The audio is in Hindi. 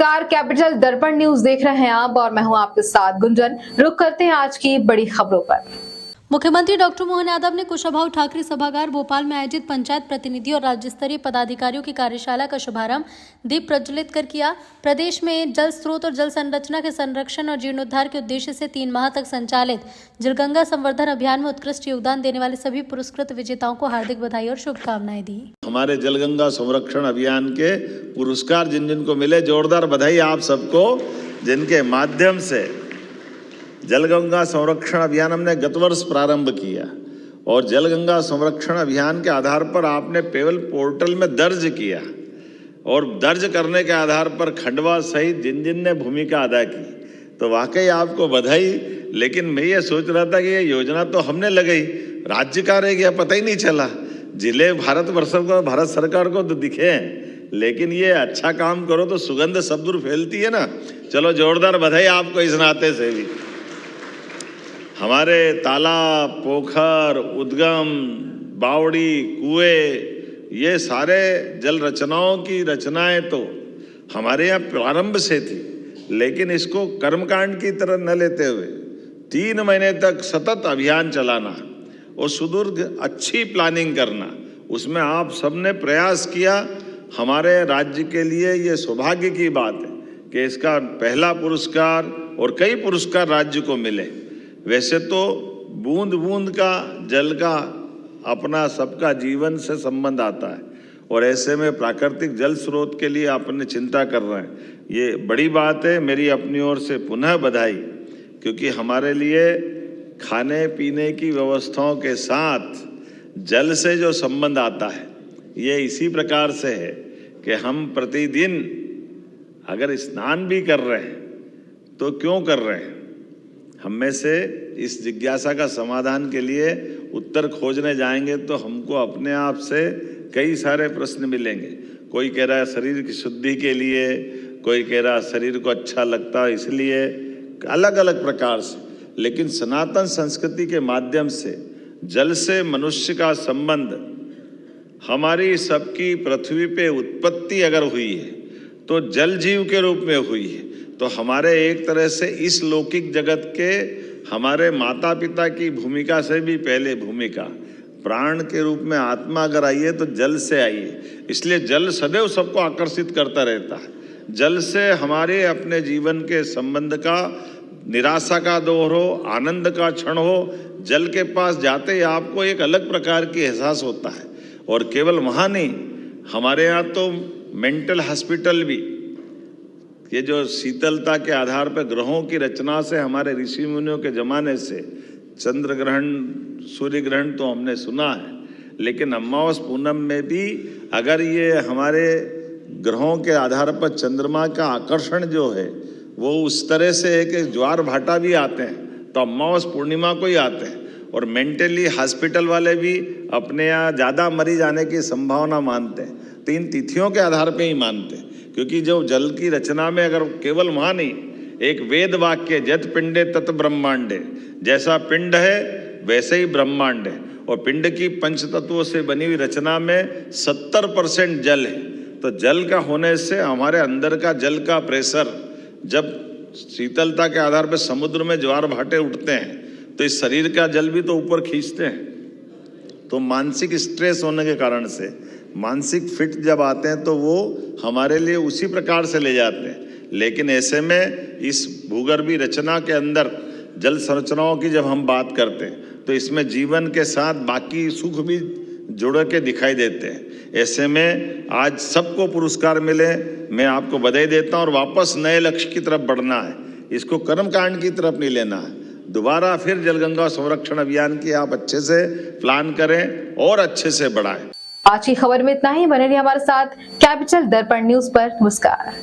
नमस्कार, कैपिटल दर्पण न्यूज देख रहे हैं आप और मैं हूं आपके साथ गुंजन। रुक करते हैं आज की बड़ी खबरों पर। मुख्यमंत्री डॉक्टर मोहन यादव ने कुशाभाऊ ठाकरे सभागार भोपाल में आयोजित पंचायत प्रतिनिधि और राज्य स्तरीय पदाधिकारियों की कार्यशाला का शुभारंभ दीप प्रज्वलित कर किया। प्रदेश में जल स्रोत और जल संरचना के संरक्षण और जीर्णोद्धार के उद्देश्य से 3 माह तक संचालित जलगंगा संवर्धन अभियान में उत्कृष्ट योगदान देने वाले सभी पुरस्कृत विजेताओं को हार्दिक बधाई और शुभकामनाएं दी। हमारे जलगंगा संरक्षण अभियान के पुरस्कार जिन जिन को मिले, जोरदार बधाई आप सबको, जिनके माध्यम से जलगंगा संरक्षण अभियान हमने गत वर्ष प्रारंभ किया और जलगंगा संरक्षण अभियान के आधार पर आपने पेवल पोर्टल में दर्ज किया और दर्ज करने के आधार पर खंडवा सहित जिन जिन ने भूमिका अदा की, तो वाकई आपको बधाई। लेकिन मैं ये सोच रहा था कि ये योजना तो हमने लगाई, राज्य का रह गया, पता ही नहीं चला। जिले भारतवर्ष को, भारत सरकार को तो दिखे हैं, लेकिन ये अच्छा काम करो तो सुगंध सब दूर फैलती है ना। चलो जोरदार बधाई आपको इस नाते से भी। हमारे तालाब, पोखर, उद्गम, बावड़ी, कुएं, ये सारे जल रचनाओं की रचनाएं तो हमारे यहाँ प्रारंभ से थी, लेकिन इसको कर्मकांड की तरह न लेते हुए 3 महीने तक सतत अभियान चलाना और सुदूर अच्छी प्लानिंग करना, उसमें आप सबने प्रयास किया। हमारे राज्य के लिए ये सौभाग्य की बात है कि इसका पहला पुरस्कार और कई पुरस्कार राज्य को मिले। वैसे तो बूंद बूंद का जल का अपना सबका जीवन से संबंध आता है और ऐसे में प्राकृतिक जल स्रोत के लिए आपने चिंता कर रहे हैं, ये बड़ी बात है। मेरी अपनी ओर से पुनः बधाई, क्योंकि हमारे लिए खाने पीने की व्यवस्थाओं के साथ जल से जो संबंध आता है, ये इसी प्रकार से है कि हम प्रतिदिन अगर स्नान भी कर रहे हैं तो क्यों कर रहे हैं। हम में से इस जिज्ञासा का समाधान के लिए उत्तर खोजने जाएंगे तो हमको अपने आप से कई सारे प्रश्न मिलेंगे। कोई कह रहा है शरीर की शुद्धि के लिए, कोई कह रहा है शरीर को अच्छा लगता है इसलिए, अलग अलग प्रकार से। लेकिन सनातन संस्कृति के माध्यम से जल से मनुष्य का संबंध, हमारी सबकी पृथ्वी पे उत्पत्ति अगर हुई है तो जल जीव के रूप में हुई है। तो हमारे एक तरह से इस लौकिक जगत के हमारे माता पिता की भूमिका से भी पहले भूमिका प्राण के रूप में आत्मा अगर आई है तो जल से आई है। इसलिए जल सदैव सबको आकर्षित करता रहता है। जल से हमारे अपने जीवन के संबंध का, निराशा का दौर हो, आनंद का क्षण हो, जल के पास जाते ही आपको एक अलग प्रकार की एहसास होता है। और केवल वहाँ नहीं, हमारे यहाँ तो मेंटल हॉस्पिटल भी, ये जो शीतलता के आधार पर ग्रहों की रचना से हमारे ऋषि मुनियों के जमाने से चंद्र ग्रहण, सूर्य ग्रहण तो हमने सुना है, लेकिन अमावस पूनम में भी अगर ये हमारे ग्रहों के आधार पर चंद्रमा का आकर्षण जो है वो उस तरह से है कि ज्वार भाटा भी आते हैं तो अमावस पूर्णिमा को ही आते हैं। और मेंटली हॉस्पिटल वाले भी अपने यहाँ ज़्यादा मरीज आने की संभावना मानते हैं तो इन तिथियों के आधार पर ही मानते हैं। क्योंकि जो जल की रचना में अगर केवल वहाँ नहीं, एक वेद वाक्य जत पिंडे तत् ब्रह्मांडे, जैसा पिंड है वैसे ही ब्रह्मांड है। और पिंड की पंच तत्वों से बनी हुई रचना में 70% जल है। तो जल का होने से हमारे अंदर का जल का प्रेशर, जब शीतलता के आधार पर समुद्र में ज्वार भाटे उठते हैं तो इस शरीर का जल भी तो ऊपर खींचते हैं। तो मानसिक स्ट्रेस होने के कारण से, मानसिक फिट जब आते हैं तो वो हमारे लिए उसी प्रकार से ले जाते हैं। लेकिन ऐसे में इस भूगर्भीय रचना के अंदर जल संरचनाओं की जब हम बात करते हैं तो इसमें जीवन के साथ बाकी सुख भी जुड़ के दिखाई देते हैं। ऐसे में आज सबको पुरस्कार मिले, मैं आपको बधाई देता हूँ। और वापस नए लक्ष्य की तरफ बढ़ना है, इसको कर्मकांड की तरफ नहीं लेना है। दोबारा फिर जलगंगा संरक्षण अभियान की आप अच्छे से प्लान करें और अच्छे से बढ़ाएं। आज की खबर में इतना ही। बने रहिए हमारे साथ कैपिटल दर्पण न्यूज पर। नमस्कार।